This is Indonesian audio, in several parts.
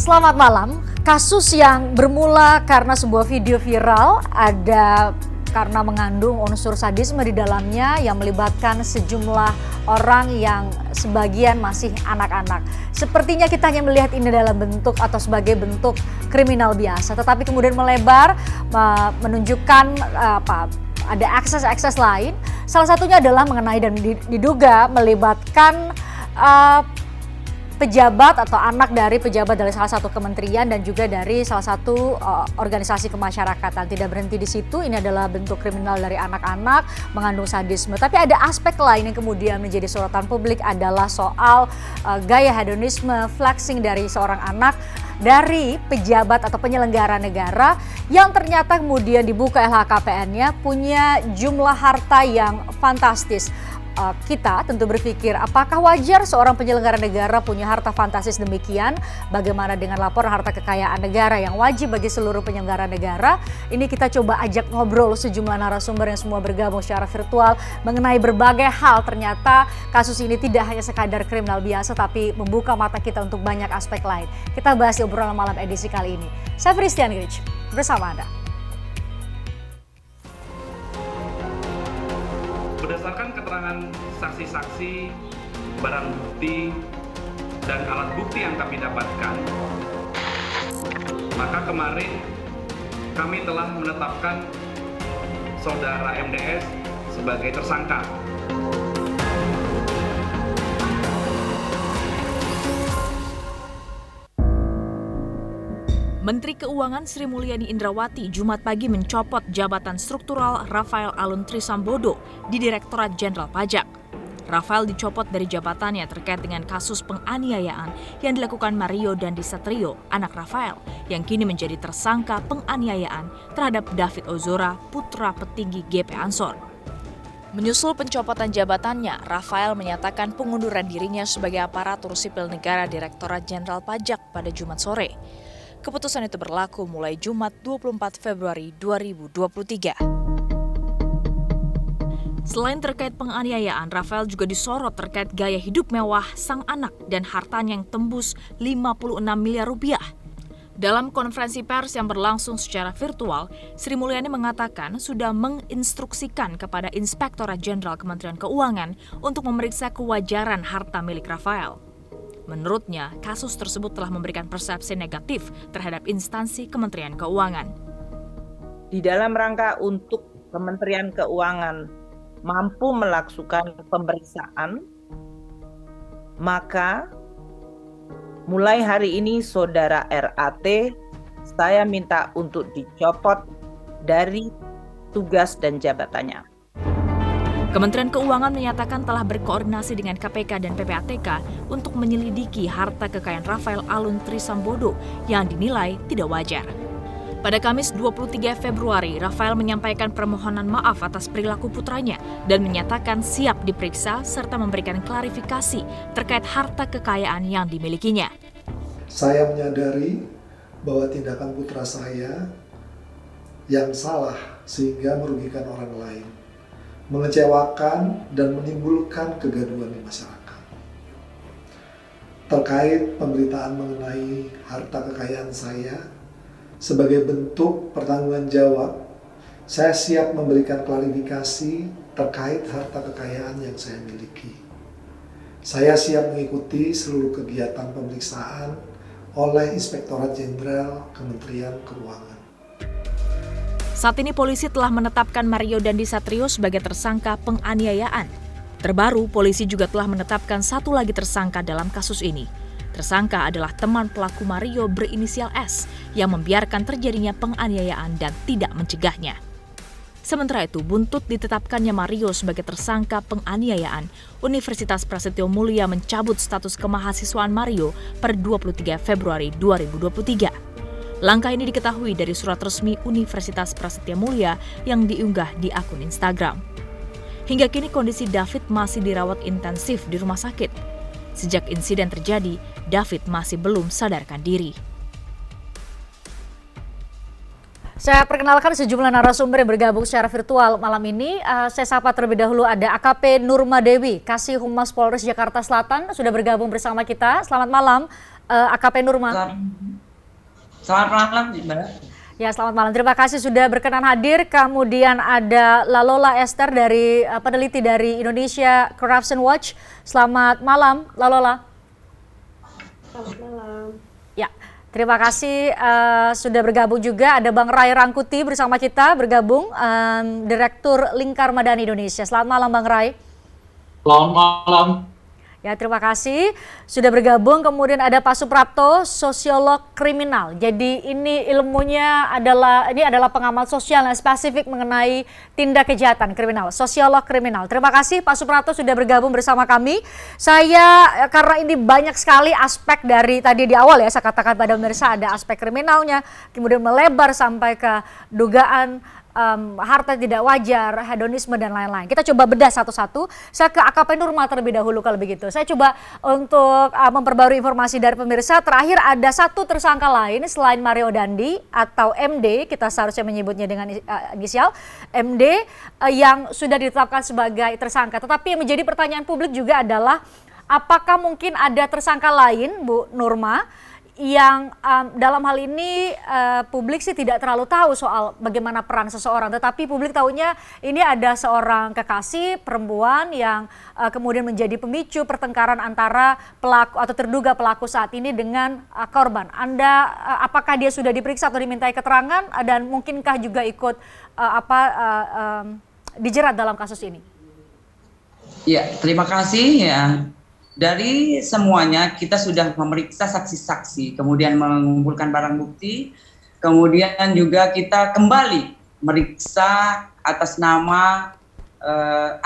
Selamat malam. Kasus yang bermula karena sebuah video viral ada karena mengandung unsur sadisme di dalamnya yang melibatkan sejumlah orang yang sebagian masih anak-anak. Sepertinya kita hanya melihat ini dalam bentuk atau sebagai bentuk kriminal biasa, tetapi kemudian melebar menunjukkan ada akses-akses lain. Salah satunya adalah mengenai dan diduga melibatkan pejabat atau anak dari pejabat dari salah satu kementerian dan juga dari salah satu organisasi kemasyarakatan. Tidak berhenti di situ, ini adalah bentuk kriminal dari anak-anak mengandung sadisme. Tapi ada aspek lain yang kemudian menjadi sorotan publik adalah soal gaya hedonisme, flexing dari seorang anak dari pejabat atau penyelenggara negara yang ternyata kemudian dibuka LHKPN-nya punya jumlah harta yang fantastis. Kita tentu berpikir apakah wajar seorang penyelenggara negara punya harta fantastis demikian? Bagaimana dengan laporan harta kekayaan negara yang wajib bagi seluruh penyelenggara negara? Ini kita coba ajak ngobrol sejumlah narasumber yang semua bergabung secara virtual mengenai berbagai hal. Ternyata kasus ini tidak hanya sekadar kriminal biasa tapi membuka mata kita untuk banyak aspek lain. Kita bahas di obrolan malam edisi kali ini. Saya Christian Grich bersama Anda. Berdasarkan keterangan saksi-saksi, barang bukti, dan alat bukti yang kami dapatkan, maka kemarin kami telah menetapkan saudara MDS sebagai tersangka. Menteri Keuangan Sri Mulyani Indrawati Jumat pagi mencopot jabatan struktural Rafael Alun Trisambodo di Direktorat Jenderal Pajak. Rafael dicopot dari jabatannya terkait dengan kasus penganiayaan yang dilakukan Mario Dandisatrio, anak Rafael, yang kini menjadi tersangka penganiayaan terhadap David Ozora, putra petinggi GP Ansor. Menyusul pencopotan jabatannya, Rafael menyatakan pengunduran dirinya sebagai aparatur sipil negara Direktorat Jenderal Pajak pada Jumat sore. Keputusan itu berlaku mulai Jumat 24 Februari 2023. Selain terkait penganiayaan, Rafael juga disorot terkait gaya hidup mewah sang anak dan hartanya yang tembus 56 miliar rupiah. Dalam konferensi pers yang berlangsung secara virtual, Sri Mulyani mengatakan sudah menginstruksikan kepada Inspektorat Jenderal Kementerian Keuangan untuk memeriksa kewajaran harta milik Rafael. Menurutnya, kasus tersebut telah memberikan persepsi negatif terhadap instansi Kementerian Keuangan. Di dalam rangka untuk Kementerian Keuangan mampu melakukan pemeriksaan, maka mulai hari ini Saudara RAT saya minta untuk dicopot dari tugas dan jabatannya. Kementerian Keuangan menyatakan telah berkoordinasi dengan KPK dan PPATK untuk menyelidiki harta kekayaan Rafael Alun Trisambodo yang dinilai tidak wajar. Pada Kamis 23 Februari, Rafael menyampaikan permohonan maaf atas perilaku putranya dan menyatakan siap diperiksa serta memberikan klarifikasi terkait harta kekayaan yang dimilikinya. Saya menyadari bahwa tindakan putra saya yang salah sehingga merugikan orang lain, mengecewakan dan menimbulkan kegaduhan di masyarakat. Terkait pemberitaan mengenai harta kekayaan saya, sebagai bentuk pertanggungjawaban jawab, saya siap memberikan klarifikasi terkait harta kekayaan yang saya miliki. Saya siap mengikuti seluruh kegiatan pemeriksaan oleh Inspektorat Jenderal Kementerian Keuangan. Saat ini polisi telah menetapkan Mario Dandisatrio sebagai tersangka penganiayaan. Terbaru, polisi juga telah menetapkan satu lagi tersangka dalam kasus ini. Tersangka adalah teman pelaku Mario berinisial S yang membiarkan terjadinya penganiayaan dan tidak mencegahnya. Sementara itu, buntut ditetapkannya Mario sebagai tersangka penganiayaan, Universitas Prasetyo Mulia mencabut status kemahasiswaan Mario per 23 Februari 2023. Langkah ini diketahui dari surat resmi Universitas Prasetya Mulia yang diunggah di akun Instagram. Hingga kini kondisi David masih dirawat intensif di rumah sakit. Sejak insiden terjadi, David masih belum sadarkan diri. Saya perkenalkan sejumlah narasumber yang bergabung secara virtual malam ini. Saya sapa terlebih dahulu ada AKP Nurma Dewi, Kasih Humas Polres Jakarta Selatan, sudah bergabung bersama kita. Selamat malam, AKP Nurma. Selamat malam, Mbak. Ya, selamat malam. Terima kasih sudah berkenan hadir. Kemudian ada Lalola Esther dari peneliti dari Indonesia Corruption Watch. Selamat malam, Lalola. Selamat malam. Ya, terima kasih sudah bergabung juga. Ada Bang Ray Rangkuti bersama kita bergabung, Direktur Lingkar Madani Indonesia. Selamat malam, Bang Ray. Selamat malam. Ya, terima kasih sudah bergabung. Kemudian ada Pak Suprapto, sosiolog kriminal. Jadi ini ilmunya adalah pengamat sosial yang spesifik mengenai tindak kejahatan kriminal, sosiolog kriminal. Terima kasih Pak Suprapto sudah bergabung bersama kami. Karena ini banyak sekali aspek dari tadi di awal ya, saya katakan pada pemirsa, ada aspek kriminalnya, kemudian melebar sampai ke dugaan harta tidak wajar, hedonisme dan lain-lain. Kita coba bedah satu-satu. Saya ke AKP Nurma terlebih dahulu kalau begitu. Saya coba untuk memperbarui informasi dari pemirsa. Terakhir ada satu tersangka lain selain Mario Dandi atau MD, kita seharusnya menyebutnya dengan inisial MD, yang sudah ditetapkan sebagai tersangka. Tetapi yang menjadi pertanyaan publik juga adalah apakah mungkin ada tersangka lain, Bu Nurma, yang dalam hal ini publik sih tidak terlalu tahu soal bagaimana peran seseorang, tetapi publik tahunya ini ada seorang kekasih perempuan yang kemudian menjadi pemicu pertengkaran antara pelaku atau terduga pelaku saat ini dengan korban. Apakah dia sudah diperiksa atau dimintai keterangan dan mungkinkah juga ikut dijerat dalam kasus ini? Ya, terima kasih ya. Dari semuanya kita sudah memeriksa saksi-saksi, kemudian mengumpulkan barang bukti, kemudian juga kita kembali meriksa atas nama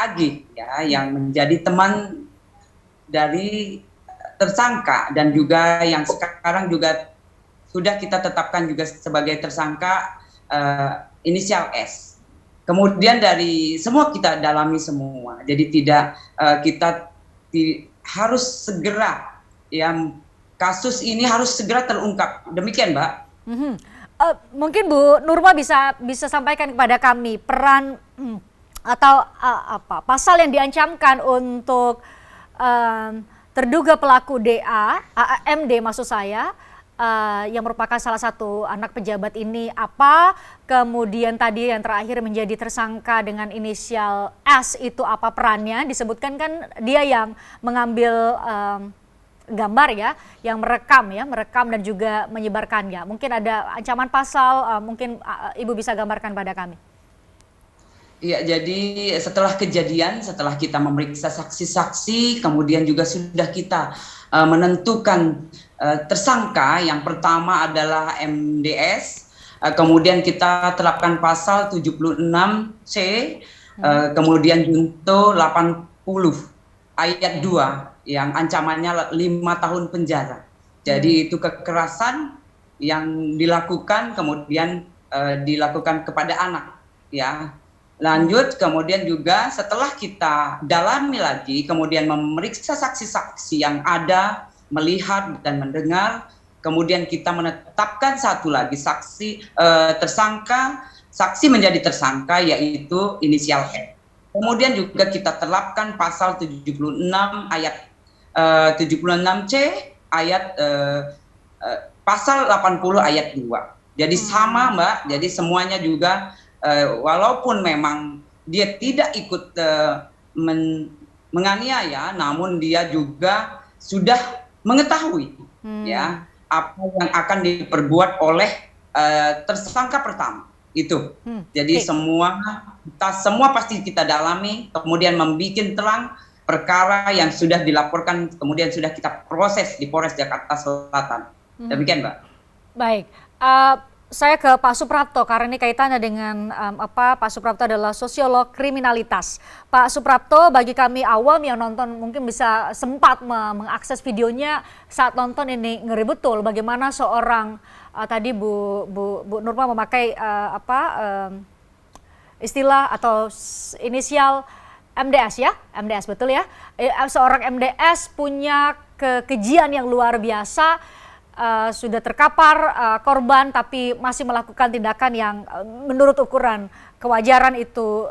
Agi ya, yang menjadi teman dari tersangka dan juga yang sekarang juga sudah kita tetapkan juga sebagai tersangka inisial S. Kemudian dari semua kita dalami semua, jadi kita harus segera ya, kasus ini harus segera terungkap. Demikian, Mbak. Mungkin Bu Nurma bisa sampaikan kepada kami peran atau pasal yang diancamkan untuk terduga pelaku MD maksud saya, yang merupakan salah satu anak pejabat ini apa, kemudian tadi yang terakhir menjadi tersangka dengan inisial S itu apa perannya, disebutkan kan dia yang mengambil gambar ya, yang merekam dan juga menyebarkannya. Mungkin ada ancaman pasal, mungkin Ibu bisa gambarkan pada kami. Iya, jadi setelah kejadian, setelah kita memeriksa saksi-saksi, kemudian juga sudah kita menentukan tersangka. Yang pertama adalah MDS, kemudian kita terapkan pasal 76C, kemudian junto 80 ayat 2 yang ancamannya 5 tahun penjara. Jadi itu kekerasan yang dilakukan, kemudian dilakukan kepada anak ya. Lanjut, kemudian juga setelah kita dalami lagi, kemudian memeriksa saksi-saksi yang ada, melihat dan mendengar, kemudian kita menetapkan satu lagi saksi menjadi tersangka, yaitu inisial M. Kemudian juga kita terapkan pasal 76 ayat 76C ayat pasal 80 ayat 2. Jadi sama, Mbak. Jadi semuanya juga walaupun memang dia tidak ikut menganiaya, namun dia juga sudah mengetahui ya apa yang akan diperbuat oleh tersangka pertama itu. Jadi kita semua pasti kita dalami, kemudian membuat terang perkara yang sudah dilaporkan, kemudian sudah kita proses di Polres Jakarta Selatan. Demikian, Mbak. Baik. Saya ke Pak Suprapto karena ini kaitannya dengan Pak Suprapto adalah sosiolog kriminalitas. Pak Suprapto, bagi kami awam yang nonton mungkin bisa sempat mengakses videonya saat nonton ini, ngeri betul bagaimana seorang tadi Bu Nurma memakai istilah atau inisial MDS ya, MDS betul ya. Seorang MDS punya kekejian yang luar biasa. Sudah terkapar korban tapi masih melakukan tindakan yang menurut ukuran kewajaran itu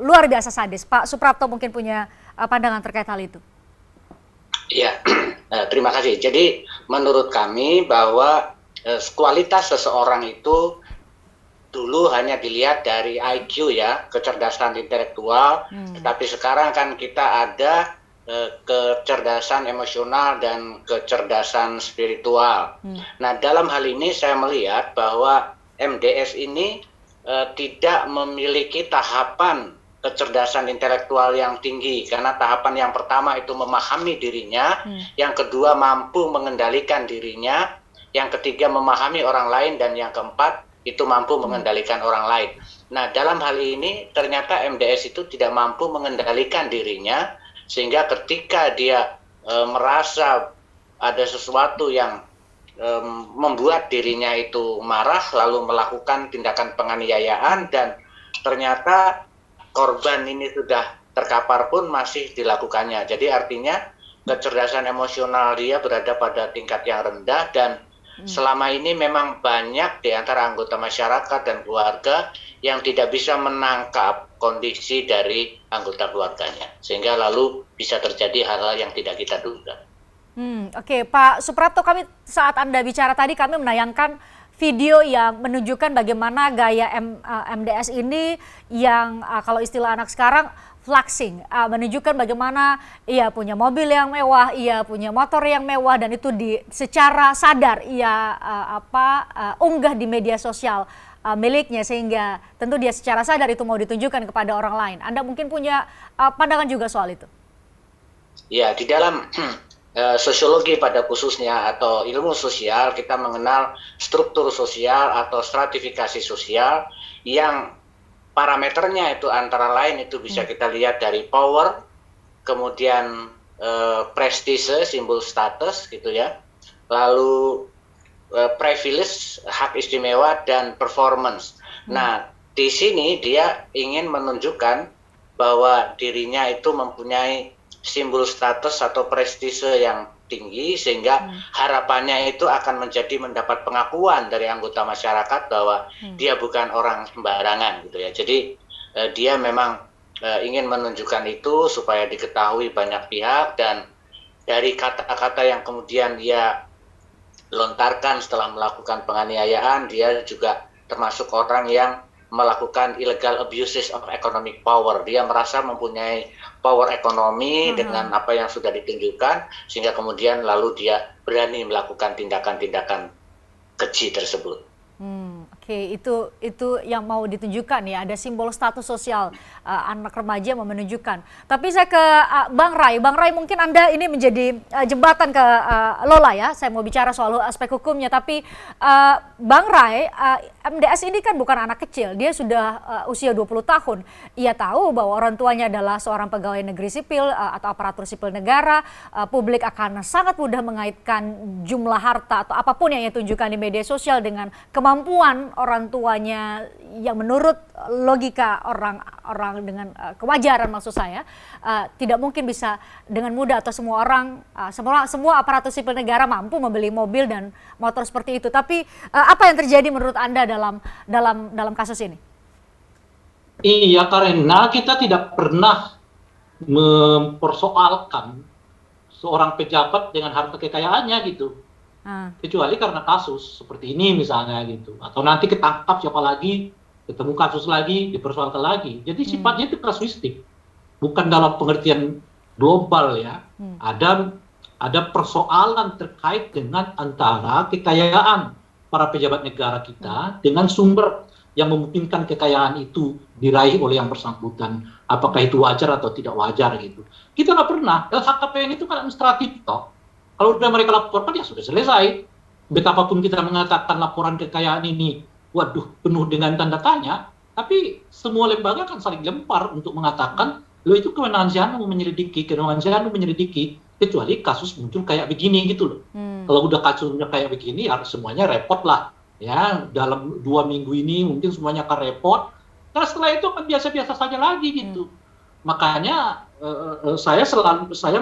luar biasa sadis. Pak Suprapto mungkin punya pandangan terkait hal itu. Iya, terima kasih. Jadi menurut kami bahwa kualitas seseorang itu dulu hanya dilihat dari IQ ya, kecerdasan intelektual, tetapi sekarang kan kita ada kecerdasan emosional dan kecerdasan spiritual. Nah, dalam hal ini saya melihat bahwa MDS ini tidak memiliki tahapan kecerdasan intelektual yang tinggi, karena tahapan yang pertama itu memahami dirinya, yang kedua mampu mengendalikan dirinya, yang ketiga memahami orang lain, dan yang keempat itu mampu mengendalikan orang lain. Nah, dalam hal ini ternyata MDS itu tidak mampu mengendalikan dirinya, sehingga ketika dia merasa ada sesuatu yang membuat dirinya itu marah, lalu melakukan tindakan penganiayaan, dan ternyata korban ini sudah terkapar pun masih dilakukannya. Jadi artinya kecerdasan emosional dia berada pada tingkat yang rendah, dan selama ini memang banyak di antara anggota masyarakat dan keluarga yang tidak bisa menangkap kondisi dari anggota keluarganya, sehingga lalu bisa terjadi hal-hal yang tidak kita duga. Oke, Pak Suprapto, kami saat Anda bicara tadi kami menayangkan video yang menunjukkan bagaimana gaya MDS ini yang kalau istilah anak sekarang flexing, menunjukkan bagaimana ia punya mobil yang mewah, ia punya motor yang mewah, dan itu secara sadar ia unggah di media sosial miliknya, sehingga tentu dia secara sadar itu mau ditunjukkan kepada orang lain. Anda mungkin punya pandangan juga soal itu? Ya, di dalam sosiologi pada khususnya atau ilmu sosial, kita mengenal struktur sosial atau stratifikasi sosial yang parameternya itu antara lain itu bisa kita lihat dari power, kemudian prestise, simbol status gitu ya, lalu privilege, hak istimewa, dan performance. Nah, di sini dia ingin menunjukkan bahwa dirinya itu mempunyai simbol status atau prestise yang tinggi, sehingga harapannya itu akan mendapat pengakuan dari anggota masyarakat bahwa dia bukan orang sembarangan gitu ya. Jadi dia memang ingin menunjukkan itu supaya diketahui banyak pihak, dan dari kata-kata yang kemudian dia lontarkan setelah melakukan penganiayaan, dia juga termasuk orang yang melakukan illegal abuses of economic power. Dia merasa mempunyai power ekonomi dengan apa yang sudah ditunjukkan, sehingga kemudian lalu dia berani melakukan tindakan-tindakan keji tersebut. Oke, itu yang mau ditunjukkan ya, ada simbol status sosial anak remaja mau menunjukkan. Tapi saya ke Bang Ray. Bang Ray, mungkin Anda ini menjadi jembatan ke Lola ya. Saya mau bicara soal aspek hukumnya, tapi Bang Ray, MDS ini kan bukan anak kecil, dia sudah usia 20 tahun. Ia tahu bahwa orang tuanya adalah seorang pegawai negeri sipil atau aparatur sipil negara. Publik akan sangat mudah mengaitkan jumlah harta atau apapun yang ia tunjukkan di media sosial dengan kemampuan orang tuanya yang menurut logika orang dengan kewajaran, maksud saya tidak mungkin bisa dengan mudah, atau semua orang semua aparatur sipil negara mampu membeli mobil dan motor seperti itu. Tapi apa yang terjadi menurut Anda dalam kasus ini? Iya, karena kita tidak pernah mempersoalkan seorang pejabat dengan harta kekayaannya gitu. Kecuali karena kasus seperti ini misalnya gitu, atau nanti ketangkap siapa lagi, ketemu kasus lagi, dipersoalkan lagi. Jadi sifatnya itu kasuistik, bukan dalam pengertian global ya. Ada persoalan terkait dengan antara kekayaan para pejabat negara kita dengan sumber yang memungkinkan kekayaan itu diraih oleh yang bersangkutan. Apakah itu wajar atau tidak wajar gitu. Kita nggak pernah, LHKPN itu kan administratif toh. Kalau sudah mereka laporkan ya sudah selesai. Betapapun kita mengatakan laporan kekayaan ini, waduh, penuh dengan tanda tanya, tapi semua lembaga kan saling lempar untuk mengatakan, lo itu kewenangan si anu menyelidiki, kecuali kasus muncul kayak begini gitu loh. Kalau udah kasusnya kayak begini, ya semuanya repot lah. Ya, dalam 2 minggu ini mungkin semuanya akan repot. Nah setelah itu kan biasa-biasa saja lagi gitu. Makanya saya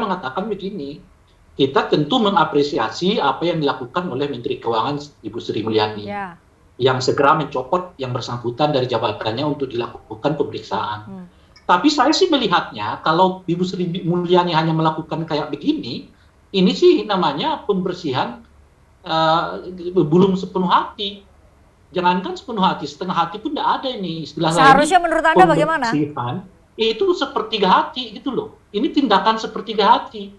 mengatakan begini, kita tentu mengapresiasi apa yang dilakukan oleh Menteri Keuangan Ibu Sri Mulyani, yang segera mencopot yang bersangkutan dari jabatannya untuk dilakukan pemeriksaan. Tapi saya sih melihatnya kalau Ibu Sri Mulyani hanya melakukan kayak begini, ini sih namanya pembersihan belum sepenuh hati. Jangankan sepenuh hati, setengah hati pun tidak ada ini istilah lain. Seharusnya menurut Anda bagaimana? Itu sepertiga hati gitu loh. Ini tindakan sepertiga hati.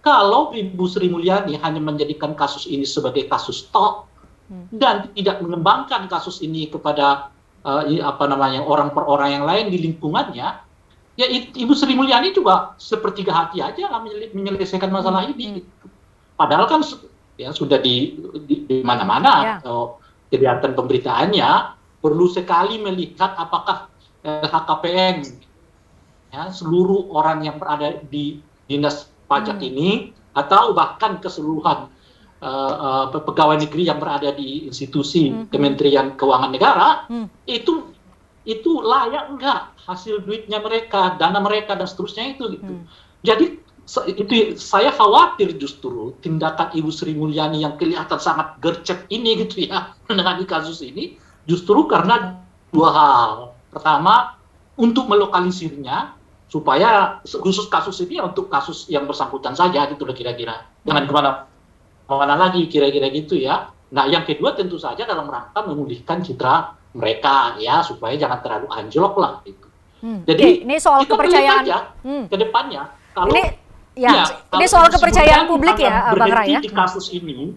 Kalau Ibu Sri Mulyani hanya menjadikan kasus ini sebagai kasus tok dan tidak mengembangkan kasus ini kepada orang per orang yang lain di lingkungannya, ya Ibu Sri Mulyani juga sepertiga hati aja menyelesaikan masalah ini. Padahal kan ya sudah di mana-mana kelihatan pemberitaannya, perlu sekali melihat apakah LHKPN ya, seluruh orang yang berada di dinas pajak ini atau bahkan keseluruhan pegawai negeri yang berada di institusi Kementerian Keuangan Negara itu layak enggak hasil duitnya mereka, dana mereka dan seterusnya itu gitu. Jadi itu saya khawatir justru tindakan Ibu Sri Mulyani yang kelihatan sangat gercep ini gitu ya menangani kasus ini justru karena dua hal. Pertama, untuk melokalisirnya supaya khusus kasus ini untuk kasus yang bersangkutan saja gitu loh kira-kira. Jangan kemana lagi kira-kira gitu ya. Nah yang kedua tentu saja dalam rangka memulihkan citra mereka ya supaya jangan terlalu anjlok lah gitu. Jadi ini soal kepercayaan ke depannya kalau ini soal kepercayaan publik ya, Bang Ray ya. Di kasus ini,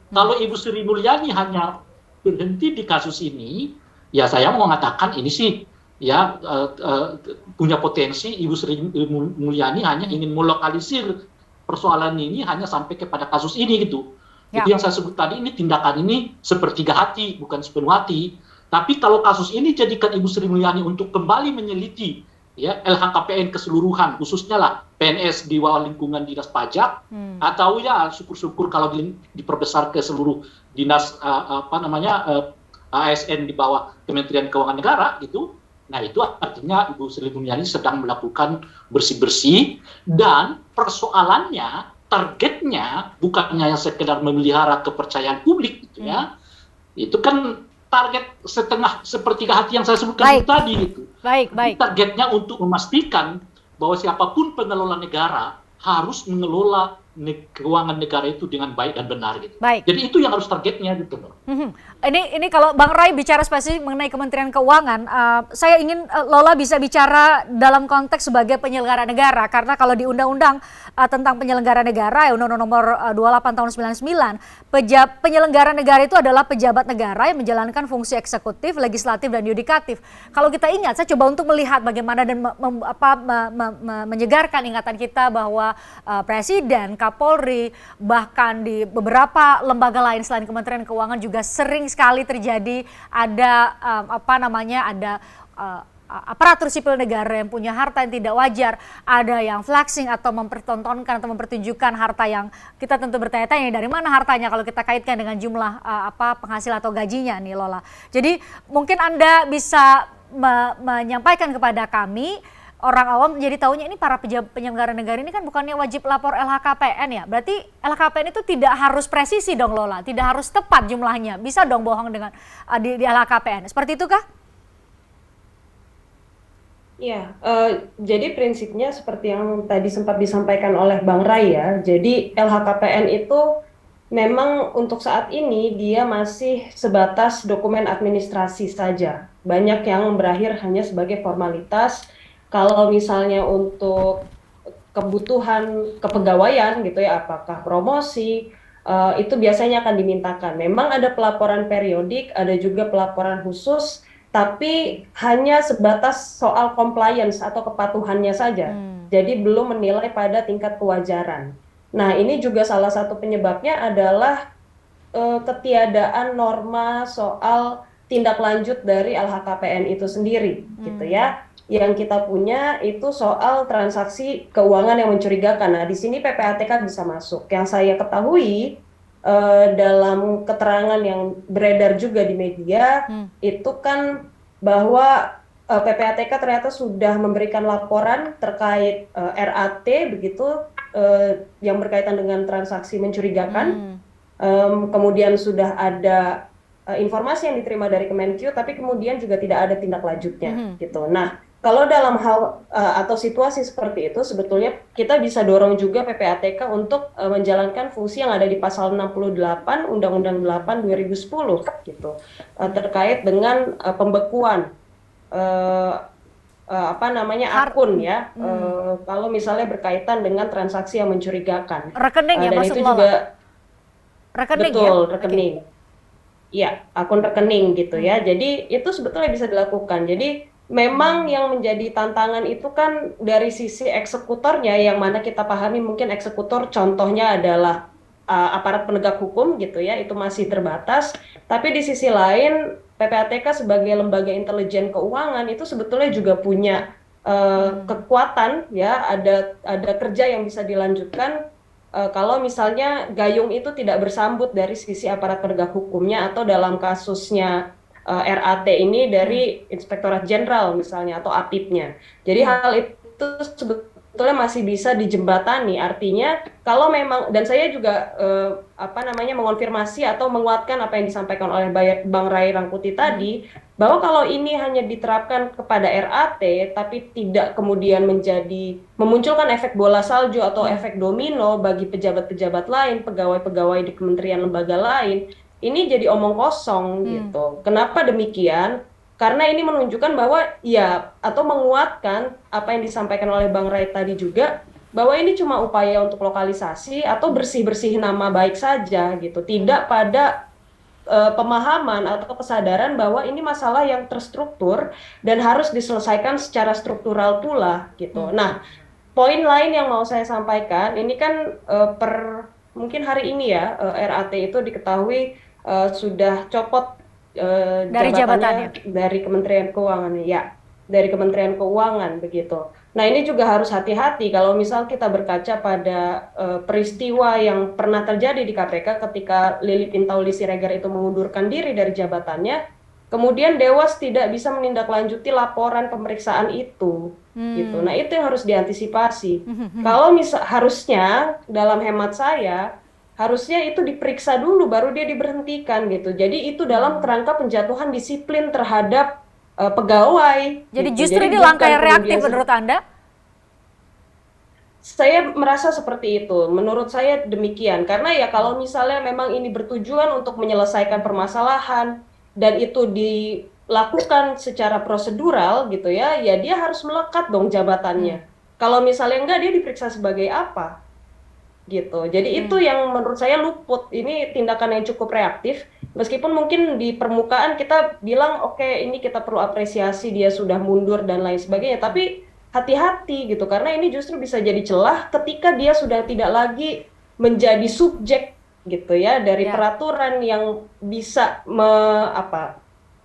kalau Ibu Sri Mulyani hanya berhenti di kasus ini, ya saya mau mengatakan ini sih ya punya potensi Ibu Sri Mulyani hanya ingin melokalisir persoalan ini hanya sampai kepada kasus ini gitu. Itu yang saya sebut tadi, ini tindakan ini sepertiga hati, bukan sepenuh hati. Tapi kalau kasus ini jadikan Ibu Sri Mulyani untuk kembali meneliti ya LHKPN keseluruhan, khususnya lah PNS di bawah lingkungan dinas pajak, atau ya syukur-syukur kalau diperbesar ke seluruh dinas ASN di bawah Kementerian Keuangan Negara gitu. Nah itu artinya Ibu Sri Mulyani sedang melakukan bersih-bersih dan persoalannya, targetnya bukannya sekedar memelihara kepercayaan publik gitu ya. Itu kan target sepertiga hati yang saya sebutkan itu tadi gitu. Baik. Targetnya untuk memastikan bahwa siapapun pengelola negara harus mengelola keuangan negara itu dengan baik dan benar gitu. Jadi itu yang harus targetnya gitu loh. Ini kalau Bang Ray bicara spesifik mengenai Kementerian Keuangan, saya ingin Lola bisa bicara dalam konteks sebagai penyelenggara negara, karena kalau di undang-undang tentang penyelenggara negara, Undang-Undang Nomor 28 tahun 99, penyelenggara negara itu adalah pejabat negara yang menjalankan fungsi eksekutif, legislatif dan yudikatif. Kalau kita ingat, saya coba untuk melihat bagaimana dan menyegarkan ingatan kita bahwa Presiden, Kapolri, bahkan di beberapa lembaga lain selain Kementerian Keuangan juga sering sekali terjadi ada aparatur sipil negara yang punya harta yang tidak wajar, ada yang flexing atau mempertontonkan atau mempertunjukkan harta yang kita tentu bertanya-tanya dari mana hartanya kalau kita kaitkan dengan jumlah penghasilan atau gajinya nih Lola. Jadi mungkin Anda bisa menyampaikan kepada kami, orang awam jadi tahunya ini para penyelenggara negara ini kan bukannya wajib lapor LHKPN ya. Berarti LHKPN itu tidak harus presisi dong Lola, tidak harus tepat jumlahnya. Bisa dong bohong dengan di LHKPN. Seperti itu kah? Iya, jadi prinsipnya seperti yang tadi sempat disampaikan oleh Bang Ray ya. Jadi LHKPN itu memang untuk saat ini dia masih sebatas dokumen administrasi saja. Banyak yang berakhir hanya sebagai formalitas. Kalau misalnya untuk kebutuhan kepegawaian gitu ya, apakah promosi, itu biasanya akan dimintakan. Memang ada pelaporan periodik, ada juga pelaporan khusus, tapi hanya sebatas soal compliance atau kepatuhannya saja. Jadi belum menilai pada tingkat kewajaran. Nah ini juga salah satu penyebabnya adalah ketiadaan norma soal tindak lanjut dari LHKPN itu sendiri, gitu ya. Yang kita punya itu soal transaksi keuangan yang mencurigakan. Nah, di sini PPATK bisa masuk. Yang saya ketahui dalam keterangan yang beredar juga di media, itu kan bahwa PPATK ternyata sudah memberikan laporan terkait RAT begitu yang berkaitan dengan transaksi mencurigakan. Kemudian sudah ada informasi yang diterima dari Kemenkyu, tapi kemudian juga tidak ada tindak lanjutnya gitu. Nah, Kalau dalam hal atau situasi seperti itu, sebetulnya kita bisa dorong juga PPATK untuk menjalankan fungsi yang ada di pasal 68 Undang-Undang 8 2010 gitu, terkait dengan pembekuan akun ya, kalau misalnya berkaitan dengan transaksi yang mencurigakan. Rekening ya, Dan maksud itu lo, juga rekening betul, ya? rekening. Iya, akun rekening gitu ya. Jadi itu sebetulnya bisa dilakukan. Jadi memang yang menjadi tantangan itu kan dari sisi eksekutornya, yang mana kita pahami mungkin eksekutor contohnya adalah aparat penegak hukum gitu ya, itu masih terbatas. Tapi di sisi lain PPATK sebagai lembaga intelijen keuangan itu sebetulnya juga punya kekuatan ya, ada kerja yang bisa dilanjutkan kalau misalnya gayung itu tidak bersambut dari sisi aparat penegak hukumnya, atau dalam kasusnya RAT ini dari Inspektorat Jenderal misalnya, atau APIP-nya. Jadi hal itu sebetulnya masih bisa dijembatani. Artinya kalau memang, dan saya juga mengonfirmasi atau menguatkan apa yang disampaikan oleh Bang Ray Rangkuti tadi, bahwa kalau ini hanya diterapkan kepada RAT tapi tidak kemudian memunculkan efek bola salju atau efek domino bagi pejabat-pejabat lain, pegawai-pegawai di kementerian lembaga lain, ini jadi omong kosong gitu. Kenapa demikian? Karena ini menunjukkan bahwa ya, atau menguatkan apa yang disampaikan oleh Bang Ray tadi juga, bahwa ini cuma upaya untuk lokalisasi atau bersih-bersih nama baik saja gitu. Tidak pada pemahaman atau kesadaran bahwa ini masalah yang terstruktur dan harus diselesaikan secara struktural pula gitu. Nah, poin lain yang mau saya sampaikan, ini kan mungkin hari ini ya, RAT itu diketahui sudah copot dari jabatannya dari Kementerian Keuangan ya, dari Kementerian Keuangan begitu. Nah, ini juga harus hati-hati kalau misal kita berkaca pada peristiwa yang pernah terjadi di KPK ketika Lili Pintauli Siregar itu mengundurkan diri dari jabatannya, kemudian Dewas tidak bisa menindaklanjuti laporan pemeriksaan itu gitu. Nah, itu yang harus diantisipasi. Kalau harusnya dalam hemat saya, harusnya itu diperiksa dulu baru dia diberhentikan gitu. Jadi itu dalam kerangka penjatuhan disiplin terhadap pegawai. Jadi gitu. justru ini langkah yang reaktif menurut Anda? Saya merasa seperti itu. Menurut saya demikian. Karena ya kalau misalnya memang ini bertujuan untuk menyelesaikan permasalahan dan itu dilakukan secara prosedural gitu ya, ya dia harus melekat dong jabatannya. Kalau misalnya enggak, dia diperiksa sebagai apa? Gitu. Jadi itu yang menurut saya luput. Ini tindakan yang cukup reaktif, meskipun mungkin di permukaan kita bilang oke, ini kita perlu apresiasi dia sudah mundur dan lain sebagainya, tapi hati-hati gitu, karena ini justru bisa jadi celah ketika dia sudah tidak lagi menjadi subjek gitu ya dari peraturan yang bisa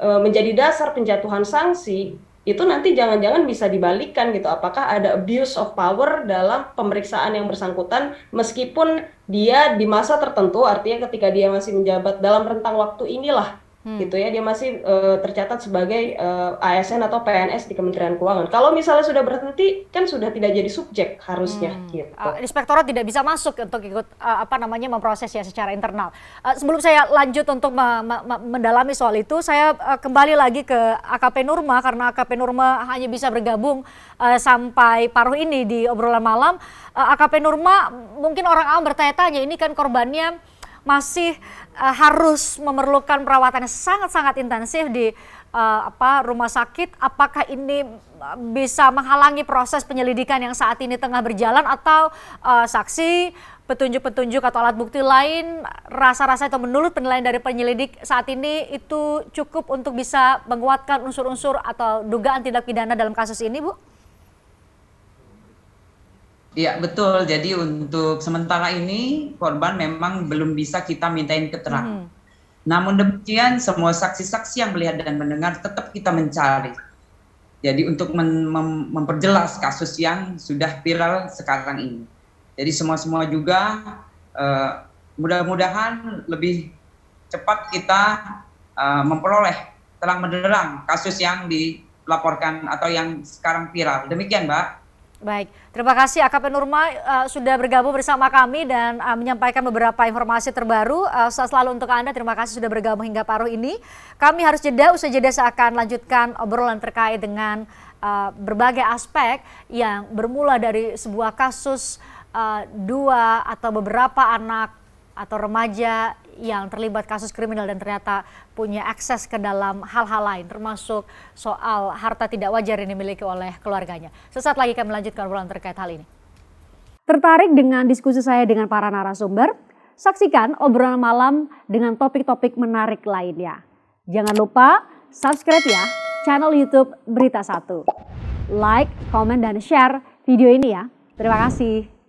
menjadi dasar penjatuhan sanksi. Itu nanti jangan-jangan bisa dibalikkan gitu, apakah ada abuse of power dalam pemeriksaan yang bersangkutan meskipun dia di masa tertentu, artinya ketika dia masih menjabat dalam rentang waktu inilah gitu ya, dia masih tercatat sebagai ASN atau PNS di Kementerian Keuangan. Kalau misalnya sudah berhenti, kan sudah tidak jadi subjek harusnya gitu. Inspektorat tidak bisa masuk untuk ikut memproses ya secara internal. Sebelum saya lanjut untuk mendalami soal itu, saya kembali lagi ke AKP Nurma, karena AKP Nurma hanya bisa bergabung sampai paruh ini di obrolan malam. AKP Nurma, mungkin orang awam bertanya-tanya, ini kan korbannya masih harus memerlukan perawatan yang sangat-sangat intensif di rumah sakit. Apakah ini bisa menghalangi proses penyelidikan yang saat ini tengah berjalan, atau saksi, petunjuk-petunjuk atau alat bukti lain, rasa-rasa atau menurut penilaian dari penyelidik saat ini itu cukup untuk bisa menguatkan unsur-unsur atau dugaan tindak pidana dalam kasus ini, Bu? Iya, betul. Jadi untuk sementara ini korban memang belum bisa kita mintain keterangan. Namun demikian semua saksi-saksi yang melihat dan mendengar tetap kita mencari. Jadi untuk memperjelas kasus yang sudah viral sekarang ini. Jadi semua juga mudah-mudahan lebih cepat kita memperoleh terang benderang kasus yang dilaporkan atau yang sekarang viral. Demikian, Mbak. Baik, terima kasih AKP Nurma sudah bergabung bersama kami dan menyampaikan beberapa informasi terbaru. Selalu untuk Anda, terima kasih sudah bergabung hingga paruh ini. Kami harus jeda, usai jeda saya akan lanjutkan obrolan terkait dengan berbagai aspek yang bermula dari sebuah kasus dua atau beberapa anak atau remaja yang terlibat kasus kriminal dan ternyata punya akses ke dalam hal-hal lain, termasuk soal harta tidak wajar yang dimiliki oleh keluarganya. Sesaat lagi kami lanjutkan obrolan terkait hal ini. Tertarik dengan diskusi saya dengan para narasumber? Saksikan obrolan malam dengan topik-topik menarik lainnya. Jangan lupa subscribe ya channel YouTube Berita 1. Like, komen, dan share video ini ya. Terima kasih.